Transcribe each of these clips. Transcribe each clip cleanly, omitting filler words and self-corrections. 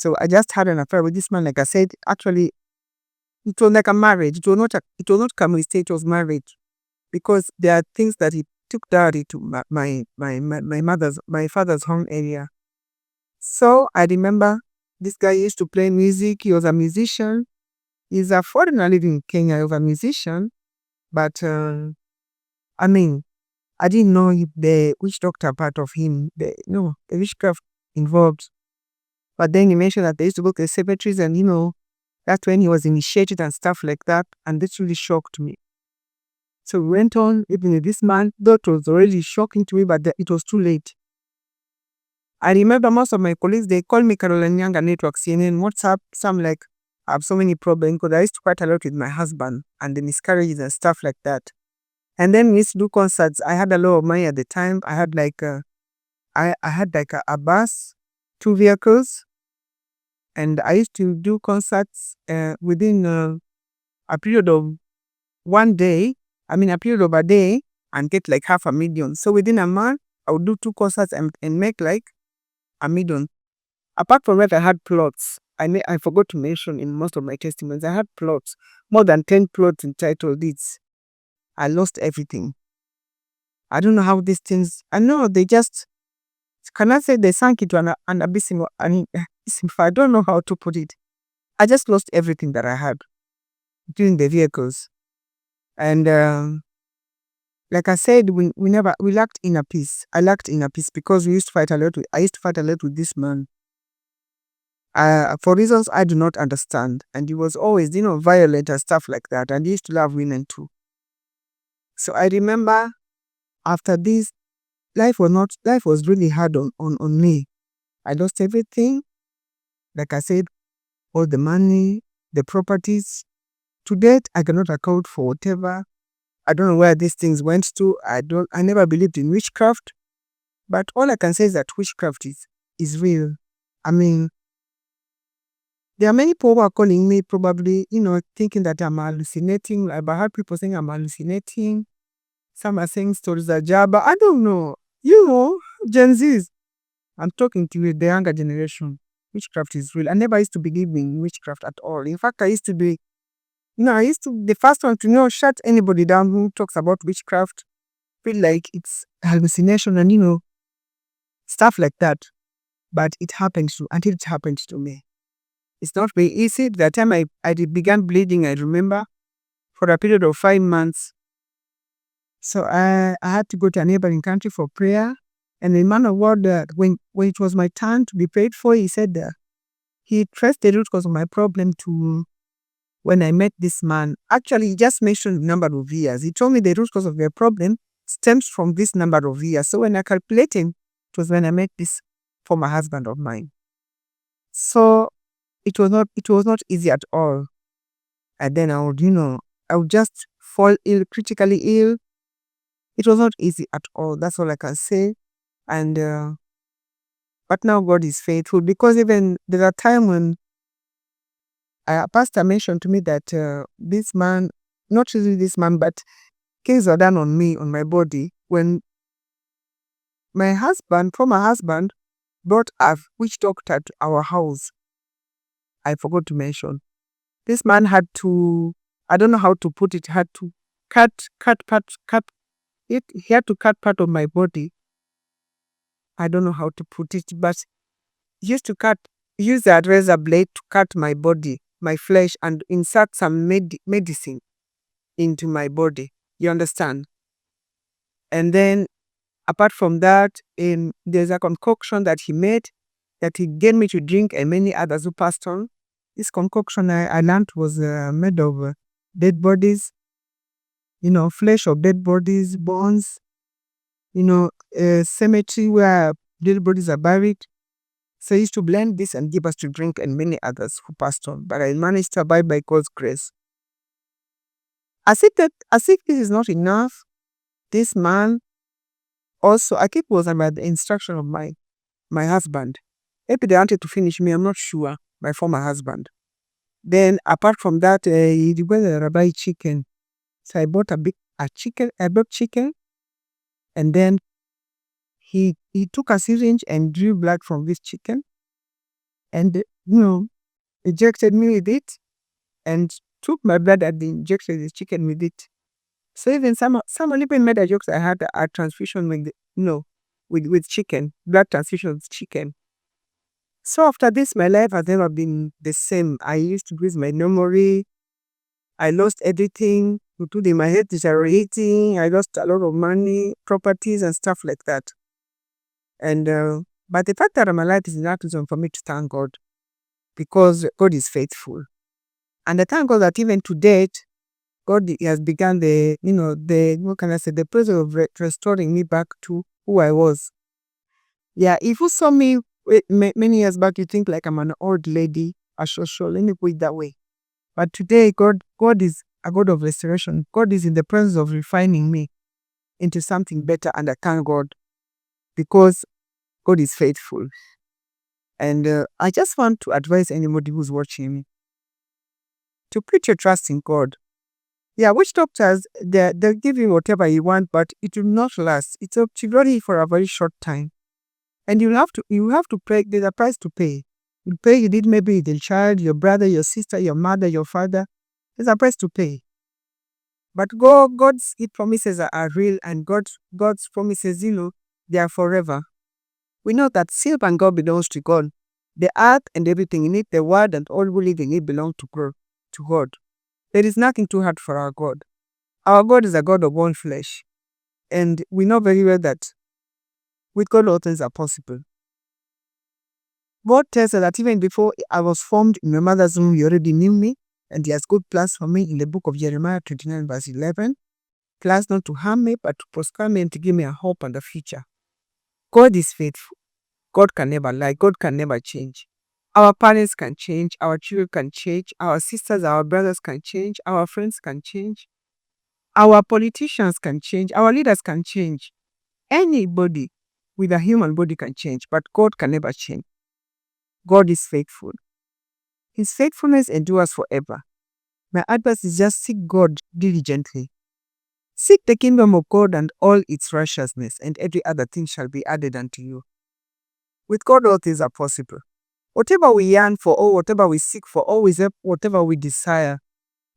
So I just had an affair with this man. Like I said, actually, it was like a marriage. It was not come with state, it was marriage. Because there are things that he took dowry to my father's home area. So I remember this guy used to play music. He was a musician. He's a foreigner living in Kenya. He was a musician. But I mean, I didn't know if the witch doctor part of him, the witchcraft involved. But then he mentioned that they used to go to the cemeteries and, that's when he was initiated and stuff like that. And this really shocked me. So we went on, even with this man, though it was already shocking to me, but it was too late. I remember most of my colleagues, they call me Caroline Younger Network, CNN, WhatsApp. Some like, I have so many problems because I used to fight a lot with my husband and the miscarriages and stuff like that. And then we used to do concerts. I had a lot of money at the time. I had like a bus, 2 vehicles, and I used to do concerts within a period of a period of a day, and get like 500,000. So within a month, I would do 2 concerts and make like 1,000,000. Apart from that, I had plots. I forgot to mention in most of my testimonies, I had plots, more than 10 plots in title deeds. I lost everything. I don't know how these things, I know they just, can I say they sank into an abyss? I don't know how to put it. I just lost everything that I had, including the vehicles. And like I said, we lacked inner peace. I lacked inner peace because I used to fight a lot with this man. For reasons I do not understand. And he was always, violent and stuff like that. And he used to love women too. So I remember after this, life was really hard on me. I lost everything. Like I said, all the money, the properties. To date, I cannot account for whatever. I don't know where these things went to. I never believed in witchcraft. But all I can say is that witchcraft is real. I mean, there are many people who are calling me probably, thinking that I'm hallucinating. I've heard people saying I'm hallucinating. Some are saying stories are jabba. I don't know. Gen Zs. I'm talking to you, the younger generation. Witchcraft is real. I never used to believe in witchcraft at all. In fact, I used to be the first one to shut anybody down who talks about witchcraft. Feel like it's hallucination and stuff like that. But until it happened to me. It's not very easy. The time I began bleeding, I remember, for a period of 5 months. So I had to go to a neighboring country for prayer. And the man of God, when it was my turn to be prayed for, he said he traced the root cause of my problem to when I met this man. Actually, he just mentioned the number of years. He told me the root cause of your problem stems from this number of years. So when I calculated, it was when I met this former husband of mine. So it was not easy at all. And then I would just fall ill, critically ill. It was not easy at all. That's all I can say. And but now God is faithful, because even there's a time when a pastor mentioned to me that this man, not really this man, but cases were done on me, on my body, when my former husband, brought a witch doctor to our house. I forgot to mention. This man had to, I don't know how to put it, had to he had to cut part of my body. I don't know how to put it, but he used to use that razor blade to cut my body, my flesh, and insert some medicine into my body. You understand? And then, apart from that, there's a concoction that he made that he gave me to drink, and many others who passed on. This concoction I learned was made of dead bodies, flesh of dead bodies, bones, a cemetery where dead bodies are buried. So he used to blend this and give us to drink, and many others who passed on. But I managed to abide by God's grace. As if this is not enough, this man also, I think it was about the instruction of my husband. Maybe they wanted to finish me, I'm not sure, my former husband. Then apart from that, he requested a buy chicken. So I bought chicken, and then he took a syringe and drew blood from this chicken. and, injected me with it and took my blood and injected the chicken with it. So even someone even made a joke that I had a transfusion with, with chicken, blood transfusion with chicken. So after this, my life has never been the same. I used to lose my memory. I lost everything. Including my health deteriorating. I lost a lot of money, properties, and stuff like that. And but the fact that I'm alive is enough reason for me to thank God, because God is faithful, and I thank God that even to date, God has begun the what can I say, the process of restoring me back to who I was. Yeah, if you saw me many years back, you think like I'm an old lady, a social. Let me put it that way. But today, God is a God of restoration. God is in the process of refining me into something better, and I thank God because God is faithful. And I just want to advise anybody who's watching me to put your trust in God. Yeah, witch doctors, they'll give you whatever you want, but it will not last. It's only for a very short time. And you have to pay. There's a price to pay. You pay, you did maybe the child, your brother, your sister, your mother, your father. There's a price to pay. But God's promises are real, and God's promises, they are forever. We know that silver and gold belongs to God. The earth and everything in it, the world and all who live in it belong to God. There is nothing too hard for our God. Our God is a God of all flesh. And we know very well that with God all things are possible. God tells us that even before I was formed in my mother's womb, He already knew me, and He has good plans for me in the book of Jeremiah 29 verse 11. Plans not to harm me, but to prosper me and to give me a hope and a future. God is faithful. God can never lie. God can never change. Our parents can change. Our children can change. Our sisters, our brothers can change. Our friends can change. Our politicians can change. Our leaders can change. Anybody with a human body can change, but God can never change. God is faithful. His faithfulness endures forever. My advice is just seek God diligently. Seek the kingdom of God and all its righteousness, and every other thing shall be added unto you. With God, all things are possible. Whatever we yearn for, or whatever we seek for, or whatever we desire,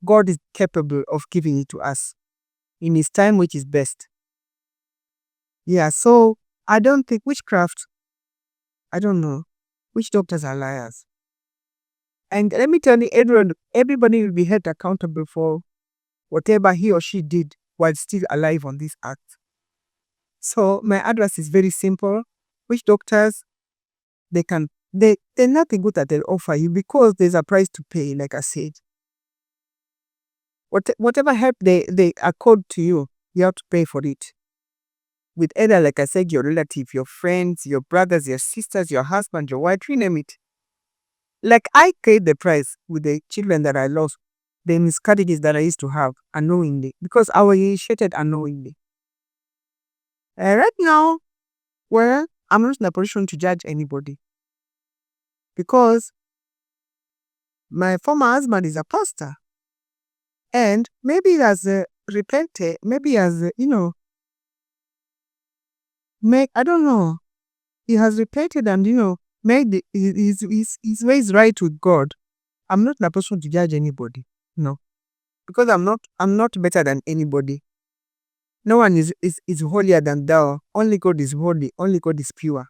God is capable of giving it to us in His time, which is best. Yeah, so I don't think witchcraft, I don't know. Witch doctors are liars. And let me tell you, everybody will be held accountable for whatever he or she did while still alive on this earth. So my advice is very simple. Witch doctors, there's nothing good that they'll offer you because there's a price to pay, like I said. Whatever help they accord to you, you have to pay for it. With either, like I said, your relative, your friends, your brothers, your sisters, your husband, your wife, you name it. Like I paid the price with the children that I lost, the miscarriages that I used to have unknowingly, because I was initiated unknowingly. Right now, well, I'm not in a position to judge anybody because my former husband is a pastor, and maybe he has repented, maybe he has, I don't know, he has repented and, made his ways right with God. I'm not in a position to judge anybody, no, because I'm not better than anybody. No one is holier than thou. Only God is holy. Only God is pure.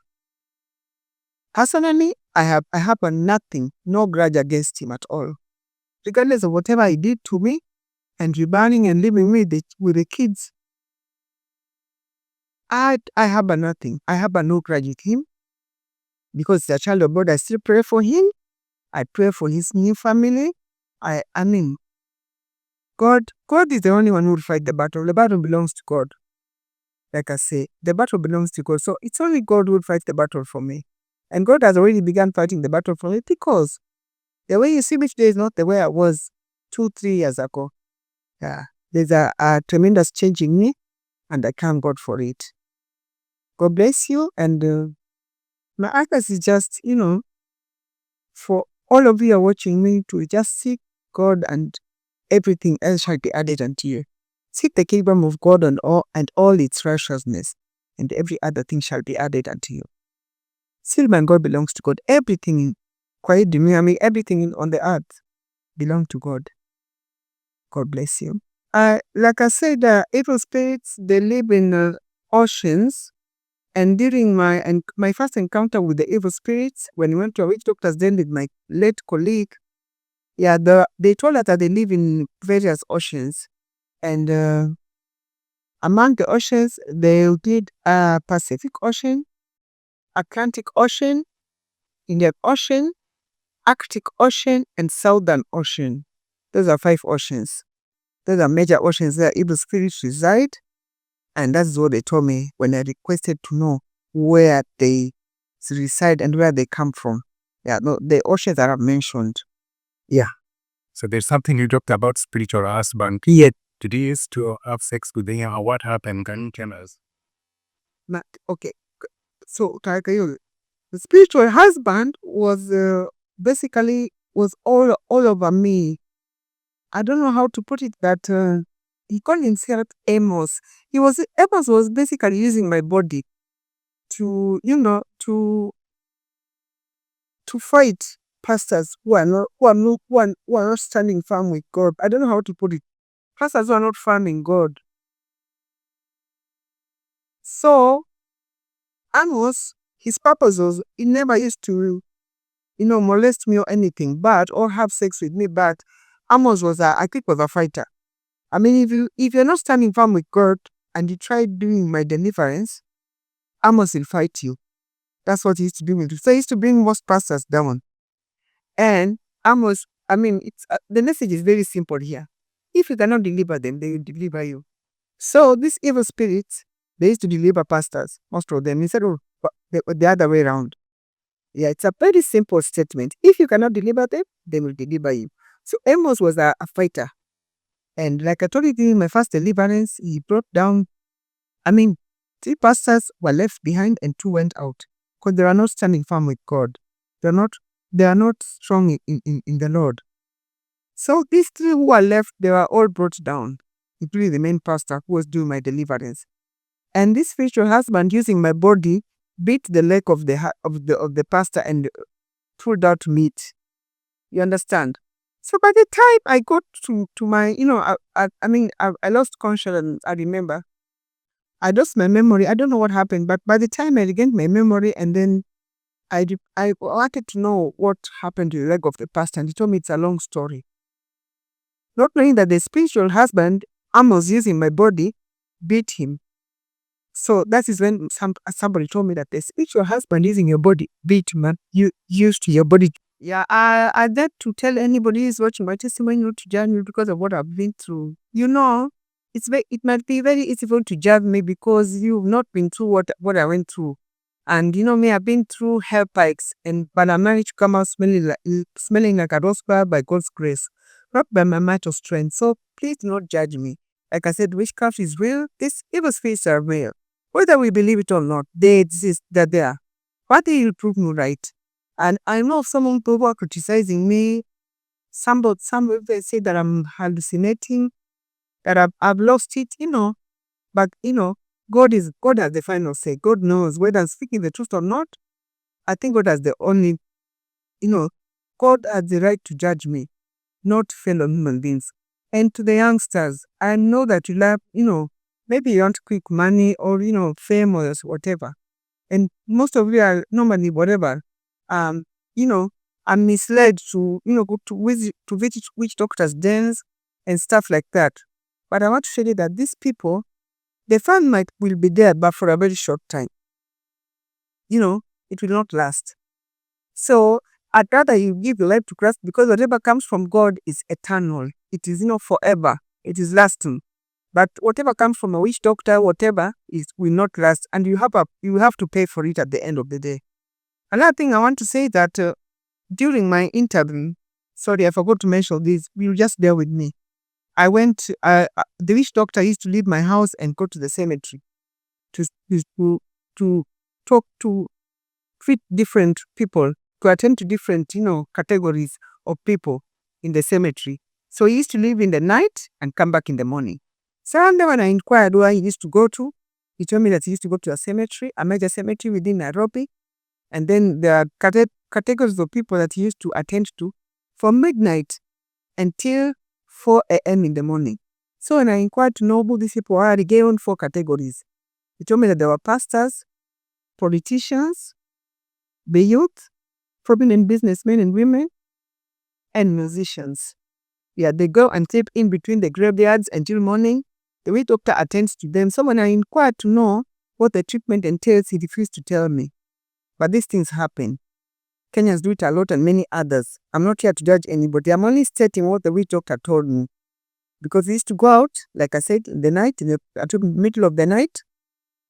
Personally, I have nothing, no grudge against him at all. Regardless of whatever he did to me and rebelling and leaving me with the kids, I have nothing. I have no grudge with him because he's a child of God. I still pray for him. I pray for his new family. I mean, God is the only one who will fight the battle. The battle belongs to God. Like I say, the battle belongs to God. So it's only God who will fight the battle for me. And God has already begun fighting the battle for me because the way you see me today is not the way I was 2-3 years ago. Yeah, there's a tremendous change in me, and I thank God for it. God bless you. And my advice is just, for all of you are watching me to just seek God, and everything else shall be added unto you. Seek the kingdom of God and all its righteousness, and every other thing shall be added unto you. Silver and gold belongs to God. Everything Quiet me. I mean, everything on the earth belong to God. God bless you. Like I said, evil spirits, they live in oceans. And during my first encounter with the evil spirits, when we went to a witch doctor's den with my late colleague, yeah, they told us that they live in various oceans. And among the oceans, they did Pacific Ocean, Atlantic Ocean, Indian Ocean, Arctic Ocean, and Southern Ocean. Those are 5 oceans. Those are major oceans where evil spirits reside. And that's what they told me when I requested to know where they reside and where they come from. Yeah, no, the oceans that I've mentioned. Yeah. So there's something you talked about spiritual husband. Yet today is to have sex with him. What happened? Can you tell us? Okay. So, the spiritual husband was basically was all over me. I don't know how to put it, that he called himself Amos. Amos was basically using my body to, to fight pastors who are not standing firm with God. I don't know how to put it. Pastors who are not firm in God. So Amos, his purpose was, he never used to, molest me or anything bad or have sex with me. But Amos was I think was a fighter. I mean, if you're not standing firm with God and you try doing my deliverance, Amos will fight you. That's what he used to do with me. So he used to bring most pastors down. And Amos, it's the message is very simple here. If you cannot deliver them, they will deliver you. So these evil spirits, they used to deliver pastors, most of them, instead of the other way around. Yeah, it's a very simple statement. If you cannot deliver them, they will deliver you. So Amos was a fighter. And like I told you during my first deliverance, he brought down, 3 pastors were left behind and 2 went out. Because they are not standing firm with God. They are not strong in the Lord. So these 3 who are left, they were all brought down, including the main pastor who was doing my deliverance. And this spiritual husband, using my body, beat the leg of the pastor and pulled out meat. You understand? So by the time I got to my, I lost consciousness. I remember I lost my memory. I don't know what happened, but by the time I regained my memory, and then I wanted to know what happened to the leg of the pastor, and he told me it's a long story. Not knowing that the spiritual husband, Amos, using my body, beat him. So that is when somebody told me that the spiritual husband using your body beat, man. You used your body. Yeah, I dare to tell anybody who's watching my testimony not to judge me because of what I've been through. It might be very easy for you to judge me because you've not been through what I went through. And me, I've been through hell pikes, but I managed to come out smelling like a rose flower by God's grace, not by my might or strength. So please do not judge me. Like I said, witchcraft is real. These evil spirits are real. Whether we believe it or not, they exist, they're there. One day will prove me right. And I know of some people are criticizing me. Some they say that I'm hallucinating, that I've lost it, But God has the final say. God knows whether I'm speaking the truth or not. I think God has the only, God has the right to judge me, not fellow human beings. And to the youngsters, I know that you love, maybe you want quick money or, fame or whatever. And most of you are normally whatever. I'm misled to, go to visit witch doctors' dens and stuff like that. But I want to show you that these people, the fun will be there, but for a very short time. It will not last. So I'd rather you give your life to Christ, because whatever comes from God is eternal. It is, forever. It is lasting. But whatever comes from a witch doctor, whatever, will not last, and you have to pay for it at the end of the day. Another thing I want to say that during my interview, sorry, I forgot to mention this. You just bear with me. I went. The witch doctor used to leave my house and go to the cemetery to talk to treat different people, to attend to different categories of people in the cemetery. So he used to leave in the night and come back in the morning. So when I inquired where he used to go to, he told me that he used to go to a major cemetery within Nairobi. And then there are categories of people that he used to attend to from midnight until 4 a.m. in the morning. So when I inquired to know who these people are, he gave on 4 categories. He told me that there were pastors, politicians, the youth, prominent businessmen and women, and musicians. Yeah, they go and sleep in between the graveyards until morning. The witch doctor attends to them. So when I inquired to know what the treatment entails, he refused to tell me. But these things happen. Kenyans do it a lot and many others. I'm not here to judge anybody. I'm only stating what the witch doctor told me. Because he used to go out, like I said, in the night, in the middle of the night,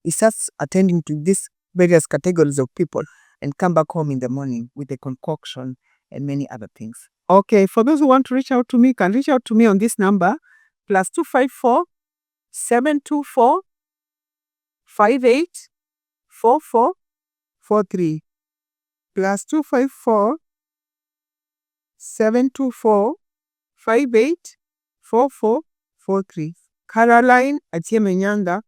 he starts attending to these various categories of people and come back home in the morning with a concoction and many other things. Okay, for those who want to reach out to me, can reach out to me on this number, +254 724 584443. +254 724 584443. Caroline Atieme Nyanda